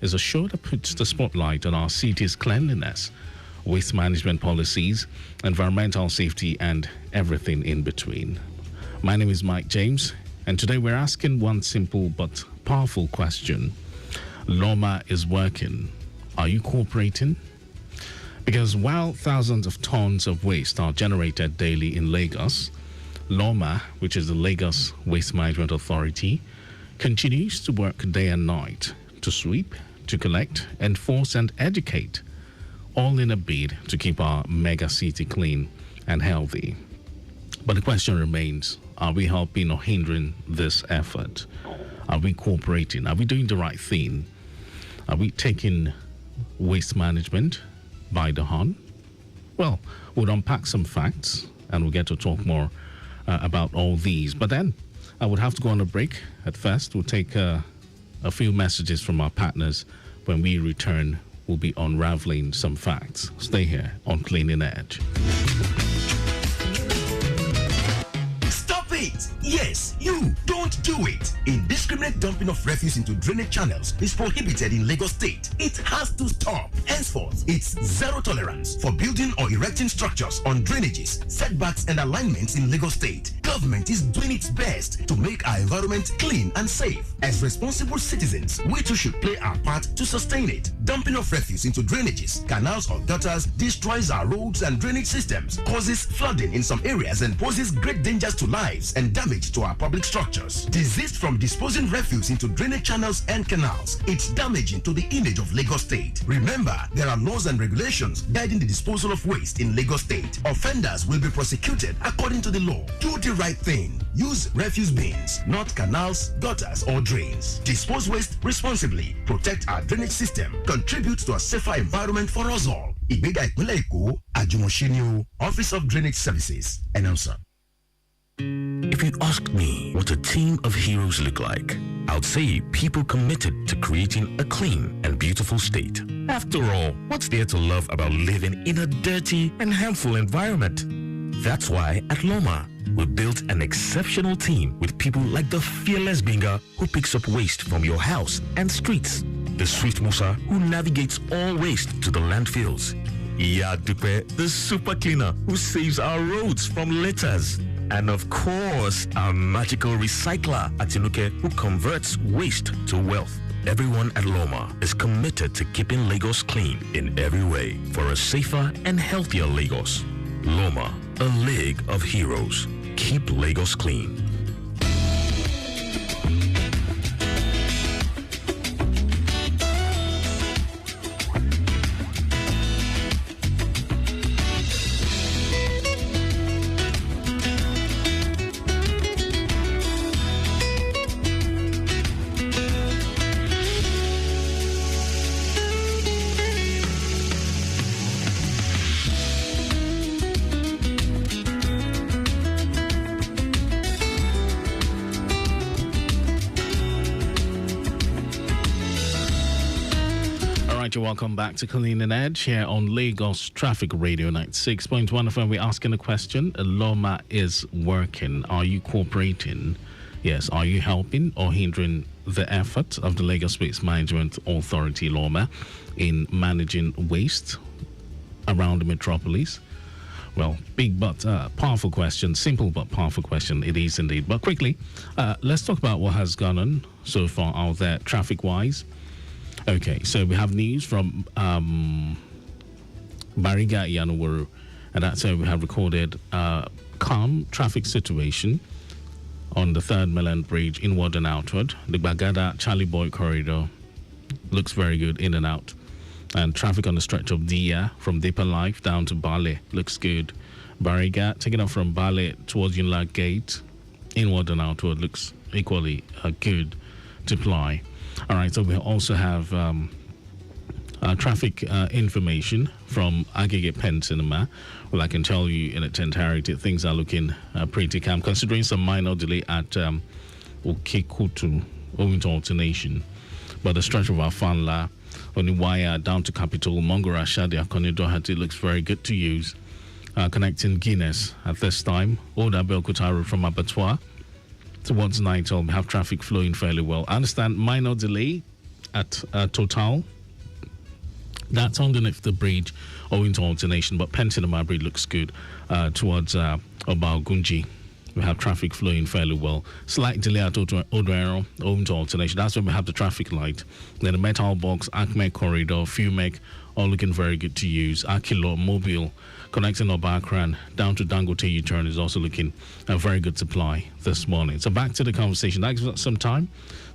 is a show that puts the spotlight on our city's cleanliness, waste management policies, environmental safety, and everything in between. My name is Mike James, and today we're asking one simple but powerful question. Loma is working. Are you cooperating? Because while thousands of tons of waste are generated daily in Lagos, Loma, which is the Lagos Waste Management Authority, continues to work day and night to sweep, to collect, enforce, and educate, all in a bid to keep our mega city clean and healthy. But the question remains, are we helping or hindering this effort? Are we cooperating? Are we doing the right thing? Are we taking waste management by the horn? Well, we'll unpack some facts and we'll get to talk more about all these. But then I would have to go on a break at first. We'll take a few messages from our partners. When we return, we'll be unraveling some facts. Stay here on Cleaning Edge. It. Yes, you don't do it. Indiscriminate dumping of refuse into drainage channels is prohibited in Lagos State. It has to stop. Henceforth, it's zero tolerance for building or erecting structures on drainages, setbacks, and alignments in Lagos State. Government is doing its best to make our environment clean and safe. As responsible citizens, we too should play our part to sustain it. Dumping of refuse into drainages, canals, or gutters destroys our roads and drainage systems, causes flooding in some areas, and poses great dangers to lives and damage to our public structures. Desist from disposing refuse into drainage channels and canals. It's damaging to the image of Lagos State. Remember, there are laws and regulations guiding the disposal of waste in Lagos State. Offenders will be prosecuted according to the law. Do the right thing. Use refuse bins, not canals, gutters, or drains. Dispose waste responsibly. Protect our drainage system. Contribute to a safer environment for us all. Ìgbéga Ìpínlẹ̀ Èkó, Àjùmọ̀ṣe Office of Drainage Services. Announcer. If you ask me what a team of heroes look like, I'd say people committed to creating a clean and beautiful state. After all, what's there to love about living in a dirty and harmful environment? That's why at Loma, we built an exceptional team with people like the fearless Binga who picks up waste from your house and streets, the Swift Musa who navigates all waste to the landfills, Iya Dupe, the super cleaner who saves our roads from litters, and of course, our magical recycler, Atinuke, who converts waste to wealth. Everyone at Loma is committed to keeping Lagos clean in every way for a safer and healthier Lagos. Loma, a league of heroes. Keep Lagos clean. Welcome back to Cleaning Edge here on Lagos Traffic Radio 96.1 FM. We're asking a question. Loma is working. Are you cooperating? Yes. Are you helping or hindering the efforts of the Lagos Waste Management Authority, Loma, in managing waste around the metropolis? Well, big but powerful question. Simple but powerful question. It is indeed. But quickly, let's talk about what has gone on so far out there traffic-wise. Okay, so we have news from Bariga Yanuwaru, and that's where we have recorded calm traffic situation on the 3rd Mainland Bridge, inward and outward. The Bagada Charlie Boy corridor looks very good in and out. And traffic on the stretch of Dia from Deeper Life down to Bale looks good. Bariga, taking off from Bale towards Yunla Gate, inward and outward looks equally good to ply. All right, so we also have traffic information from Agege Pen Cinema. Well, I can tell you in its entirety, things are looking pretty calm, considering some minor delay at Okekutu owing to alternation. But the stretch of Afanla, Oniwaya down to Capital, Mongora Shadi, Akonidohati looks very good to use. Connecting Guinness at this time. Oda Belkutaru from Abattoir towards Nighthall, we have traffic flowing fairly well. I understand minor delay at Total. That's underneath the bridge owing to alternation, but Pentinama Bridge looks good towards Obaogunji. We have traffic flowing fairly well. Slight delay at Odoero owing to alternation. That's when we have the traffic light. Then the Metal Box, Acme Corridor, Fumek, all looking very good to use. Akilo Mobile connecting Obakran down to Dangote U-turn is also looking a very good supply this morning. So back to the conversation. That gives us some time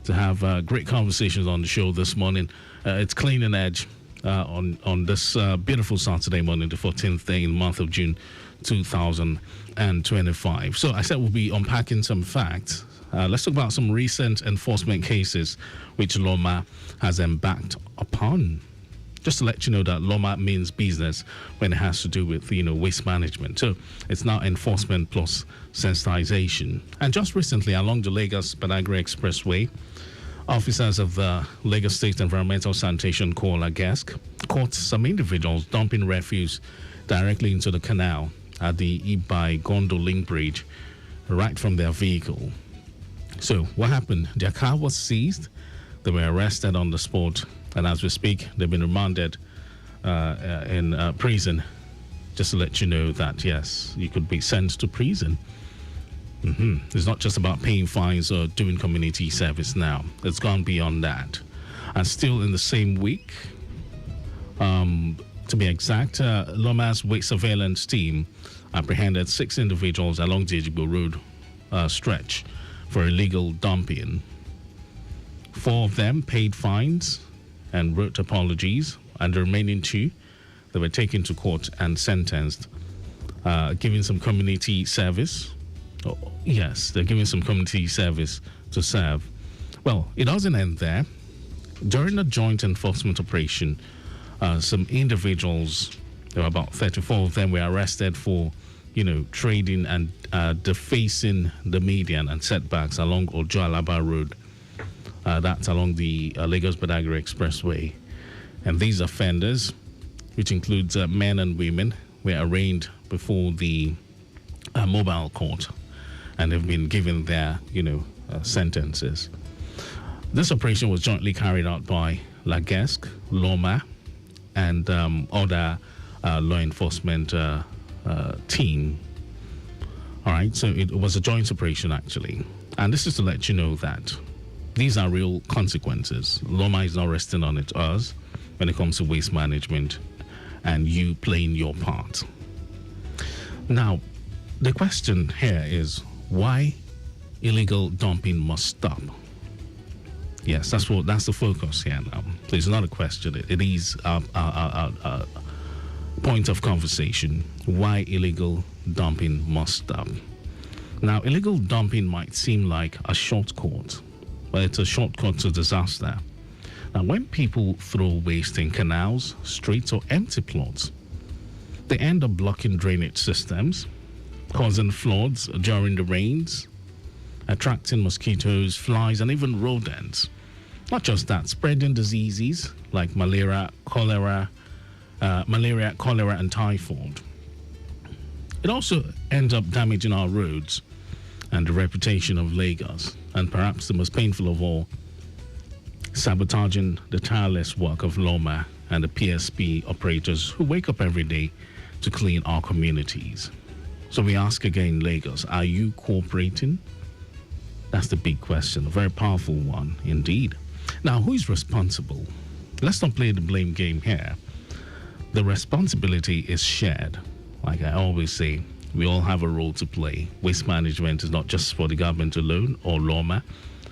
to have great conversations on the show this morning. It's Clean and Edge on this beautiful Saturday morning, the 14th day in the month of June 2025. So I said we'll be unpacking some facts. Let's talk about some recent enforcement cases which Loma has embarked upon. Just to let you know that Loma means business when it has to do with, waste management. So it's now enforcement plus sensitization. And just recently, along the Lagos-Badagry Expressway, officers of the Lagos State Environmental Sanitation Corps, LAGESC, caught some individuals dumping refuse directly into the canal at the Ibai-Gondo Link Bridge right from their vehicle. So what happened? Their car was seized. They were arrested on the spot. And as we speak, they've been remanded in prison. Just to let you know that, yes, you could be sent to prison. It's not just about paying fines or doing community service now. It's gone beyond that. And still in the same week, to be exact, Loma's waste surveillance team apprehended 6 individuals along the Ejigbo Road stretch for illegal dumping. 4 of them paid fines and wrote apologies, and the remaining 2, they were taken to court and sentenced, giving some community service. Oh, yes, they're giving some community service to serve. Well, it doesn't end there. During a joint enforcement operation, some individuals, there were about 34 of them, were arrested for, trading and defacing the median and setbacks along Ojo-Alaba Road. That's along the Lagos-Badagry Expressway. And these offenders, which includes men and women, were arraigned before the mobile court, and they've been given their, sentences. This operation was jointly carried out by LAGESC, Loma, and other law enforcement team. All right, so it was a joint operation, actually. And this is to let you know that these are real consequences. Loma is not resting on its oars when it comes to waste management and you playing your part. Now, the question here is why illegal dumping must stop. Yes, that's the focus here now. So it's not a question. It is a point of conversation. Why illegal dumping must stop. Now, illegal dumping might seem like a shortcut, but it's a shortcut to disaster. Now, when people throw waste in canals, streets, or empty plots, they end up blocking drainage systems, causing floods during the rains, attracting mosquitoes, flies, and even rodents. Not just that, spreading diseases like malaria, cholera, and typhoid. It also ends up damaging our roads and the reputation of Lagos, and perhaps the most painful of all, sabotaging the tireless work of Loma and the PSP operators who wake up every day to clean our communities. So we ask again, Lagos, are you cooperating? That's the big question, a very powerful one indeed. Now, who is responsible? Let's not play the blame game here. The responsibility is shared. Like I always say, we all have a role to play. Waste management is not just for the government alone or Loma.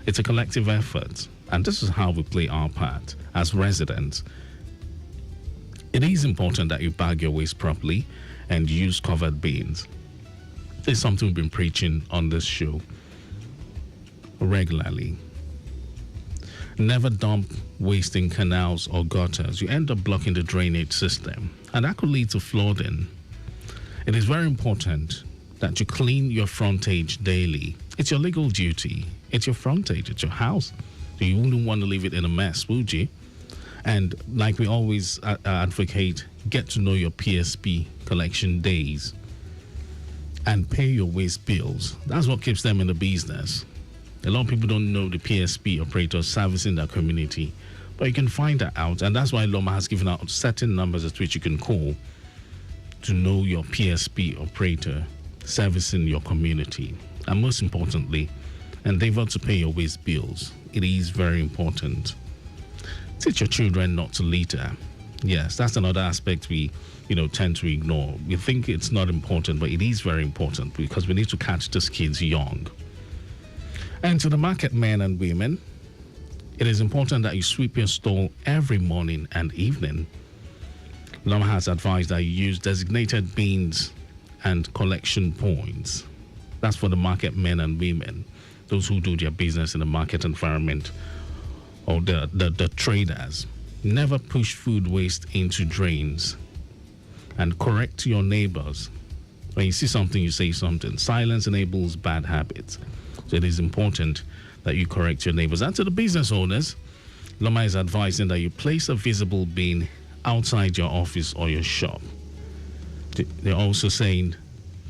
It's a collective effort. And this is how we play our part as residents. It is important that you bag your waste properly and use covered bins. It's something we've been preaching on this show regularly. Never dump waste in canals or gutters. You end up blocking the drainage system, and that could lead to flooding. It is very important that you clean your frontage daily. It's your legal duty. It's your frontage. It's your house. So you wouldn't want to leave it in a mess, would you? And like we always advocate, get to know your PSP collection days and pay your waste bills. That's what keeps them in the business. A lot of people don't know the PSP operators servicing their community But you can find that out, and that's why Loma has given out certain numbers at which you can call to know your PSP operator servicing your community. And most importantly, endeavor to pay your waste bills. It is very important. Teach your children not to litter. Yes, that's another aspect we tend to ignore. We think it's not important, but it is very important because we need to catch these kids young. And to the market men and women, it is important that you sweep your stall every morning and evening. Loma has advised that you use designated bins and collection points. That's for the market men and women, those who do their business in the market environment, or the traders. Never push food waste into drains, and correct your neighbors. When you see something, you say something. Silence enables bad habits. So it is important that you correct your neighbors. And to the business owners, Loma is advising that you place a visible bin outside your office or your shop. They're also saying,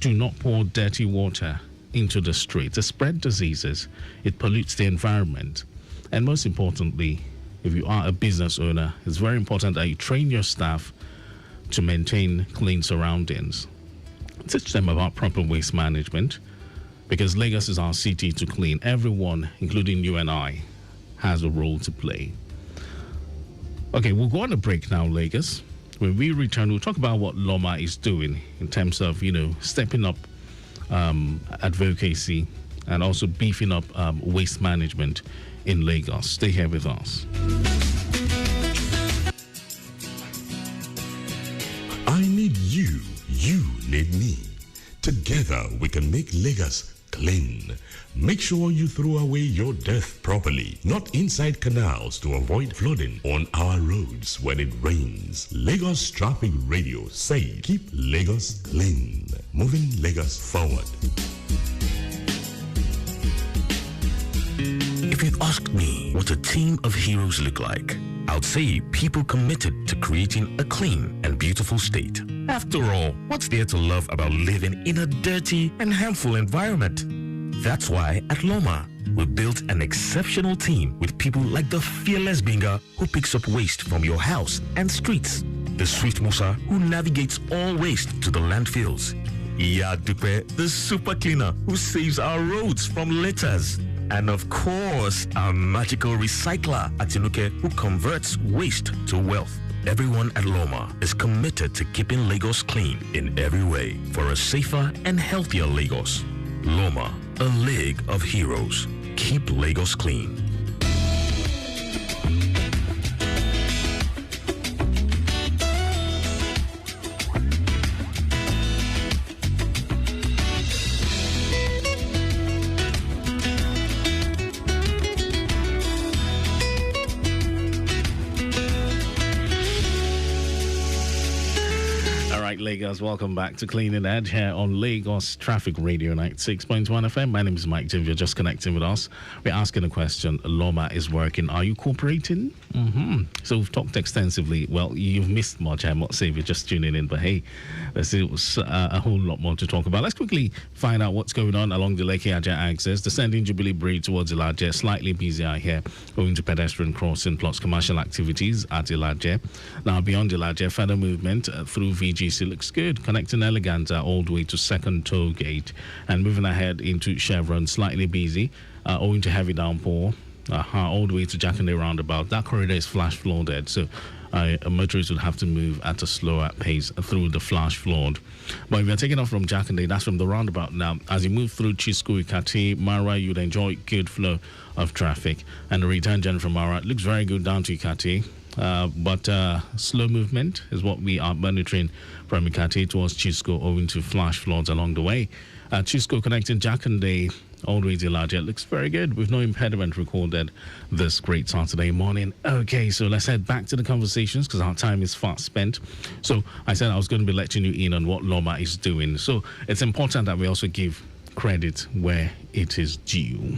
do not pour dirty water into the streets. It spreads diseases. It pollutes the environment. And most importantly, if you are a business owner, it's very important that you train your staff to maintain clean surroundings. Teach them about proper waste management, because Lagos is our city to clean. Everyone, including you and I, has a role to play. Okay, we'll go on a break now, Lagos. When we return, we'll talk about what Loma is doing in terms of, stepping up advocacy and also beefing up waste management in Lagos. Stay here with us. I need you. You need me. Together we can make Lagos clean. Make sure you throw away your dirt properly, not inside canals, to avoid flooding on our roads when it rains. Lagos Traffic Radio say keep Lagos clean, moving Lagos forward. If you ask me what a team of heroes look like, I'd say people committed to creating a clean and beautiful state. After all, what's there to love about living in a dirty and harmful environment? That's why at Loma, we built an exceptional team with people like the fearless Binga who picks up waste from your house and streets, the Swift Musa who navigates all waste to the landfills, Iya Dupe, the super cleaner who saves our roads from litters, and of course, our magical recycler, Atinuke, who converts waste to wealth. Everyone at Loma is committed to keeping Lagos clean in every way for a safer and healthier Lagos. Loma, a league of heroes. Keep Lagos clean. Lagos, welcome back to Cleaning Edge here on Lagos Traffic Radio 96.1 FM. My name is Mike. If you're just connecting with us, we're asking a question. Loma is working. Are you cooperating? So we've talked extensively. Well, you've missed much, I must say, if you're just tuning in. But hey, there's a whole lot more to talk about. Let's quickly find out what's going on along the Lekki-Ajah axis. Descending Jubilee Bridge towards Ilaje, slightly busier here, owing to pedestrian crossing plus commercial activities at Ilaje. Now, beyond Ilaje, further movement through VGC looks good, connecting Eleganza all the way to Second Toll Gate, and moving ahead into Chevron, slightly busy, owing to heavy downpour, all the way to Jakande roundabout. That corridor is flash flooded, so a motorist would have to move at a slower pace through the flash flood. But if you're taking off from Jakande, that's from the roundabout now. As you move through Chisco, Ikati, Mara, you'd enjoy good flow of traffic, and the return journey from Mara looks very good down to Ikati. But slow movement is what we are monitoring from Ikati towards Chisco, owing to flash floods along the way. Chisco connecting Jakande all the way to Ilaje looks very good, with no impediment recorded this great Saturday morning. Okay, so let's head back to the conversations because our time is fast spent. So I said I was going to be letting you in on what Loma is doing. So it's important that we also give credit where it is due.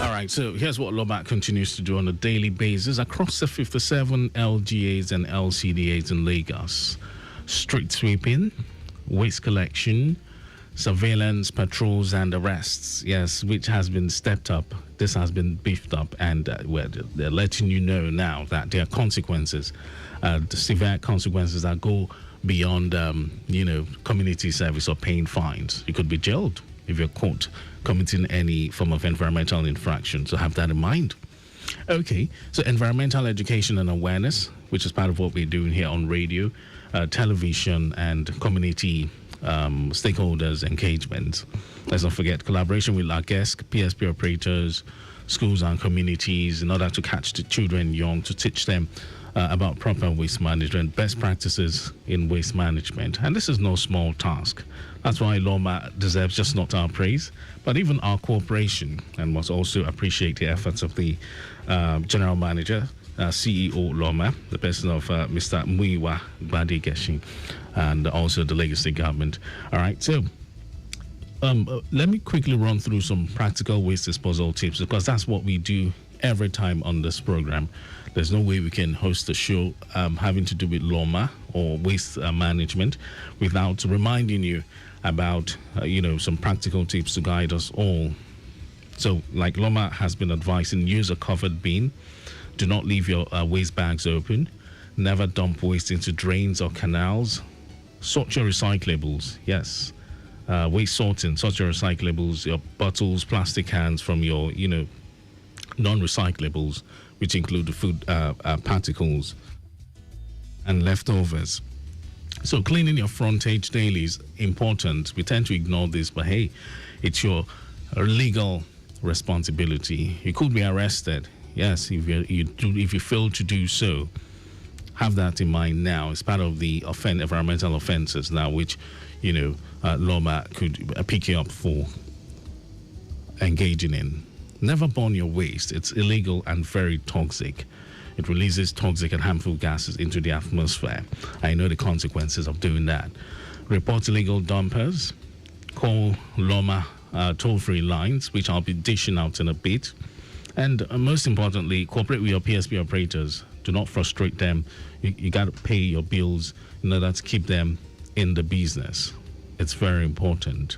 All right, so here's what Loma continues to do on a daily basis across the 57 LGAs and LCDAs in Lagos. Street sweeping, waste collection, surveillance, patrols, and arrests. Yes, which has been stepped up. This has been beefed up, and they're letting you know now that there are consequences, the severe consequences that go beyond, community service or paying fines. You could be jailed if you're caught committing any form of environmental infraction. So have that in mind. Okay, so environmental education and awareness, which is part of what we're doing here on radio, television, and community stakeholders engagement. Let's not forget collaboration with our guests, PSP operators, schools and communities in order to catch the children young, to teach them about proper waste management, best practices in waste management. And this is no small task. That's why Loma deserves just not our praise, but even our cooperation, and must also appreciate the efforts of the General Manager, CEO Loma, the person of Mr. Muiwa Gbade-Geshin, and also the Lagos State government. All right, so let me quickly run through some practical waste disposal tips, because that's what we do every time on this program. There's no way we can host a show having to do with Loma or waste management without reminding you about, some practical tips to guide us all. So, like Loma has been advising, use a covered bin. Do not leave your waste bags open. Never dump waste into drains or canals. Sort your recyclables. Yes. Waste sorting. Sort your recyclables, your bottles, plastic cans from your, non-recyclables, which include the food particles and leftovers. So cleaning your frontage daily is important. We tend to ignore this, but hey, it's your legal responsibility. You could be arrested. Yes, if you fail to do so, have that in mind now. It's part of the environmental offenses now, which Loma could pick you up for engaging in. Never burn your waste. It's illegal and very toxic. It releases toxic and harmful gases into the atmosphere. I know the consequences of doing that. Report illegal dumpers. Call Loma toll-free lines, which I'll be dishing out in a bit. And most importantly, cooperate with your PSP operators. Do not frustrate them. You got to pay your bills in order to keep them in the business. It's very important.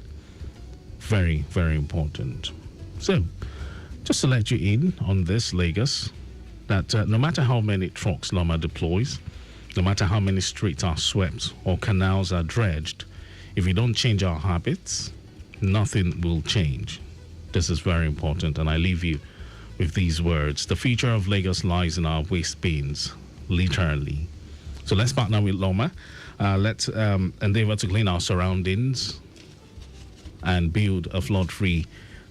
Very, very important. So, just to let you in on this, Lagos, that no matter how many trucks Loma deploys, no matter how many streets are swept or canals are dredged, if we don't change our habits, nothing will change. This is very important, and I leave you with these words. The future of Lagos lies in our waste bins, literally. So let's partner with Loma. Let's endeavor to clean our surroundings and build a flood-free,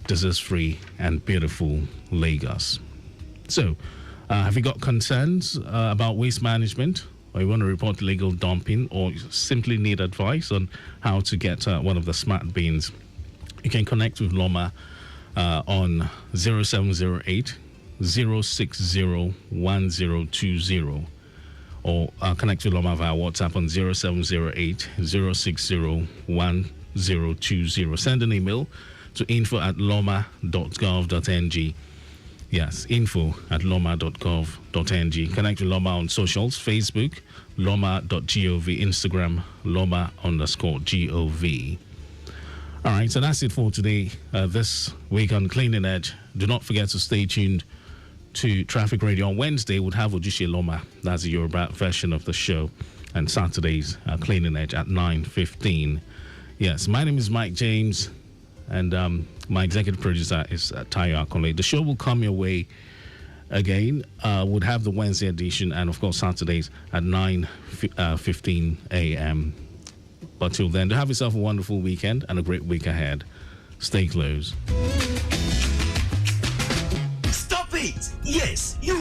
disease-free, and beautiful Lagos. So, have you got concerns about waste management, or you want to report illegal dumping, or you simply need advice on how to get one of the smart bins? You can connect with Loma on 0708 060 1020, or connect with Loma via WhatsApp on 0708 060 1020. Send an email to info@loma.gov.ng. Yes, info@loma.gov.ng. Connect with Loma on socials: Facebook, loma.gov, Instagram, loma_gov. All right, so that's it for today. This week on Cleaning Edge. Do not forget to stay tuned to Traffic Radio. On Wednesday, we'll have Ojúṣe Loma. That's the Yoruba version of the show. And Saturdays, Cleaning Edge at 9:15. Yes, my name is Mike James. And my executive producer is Tayo Akole. The show will come your way again. We'll have the Wednesday edition, and of course Saturdays at 9:15 a.m. But till then, have yourself a wonderful weekend and a great week ahead. Stay close. Stop it! Yes, you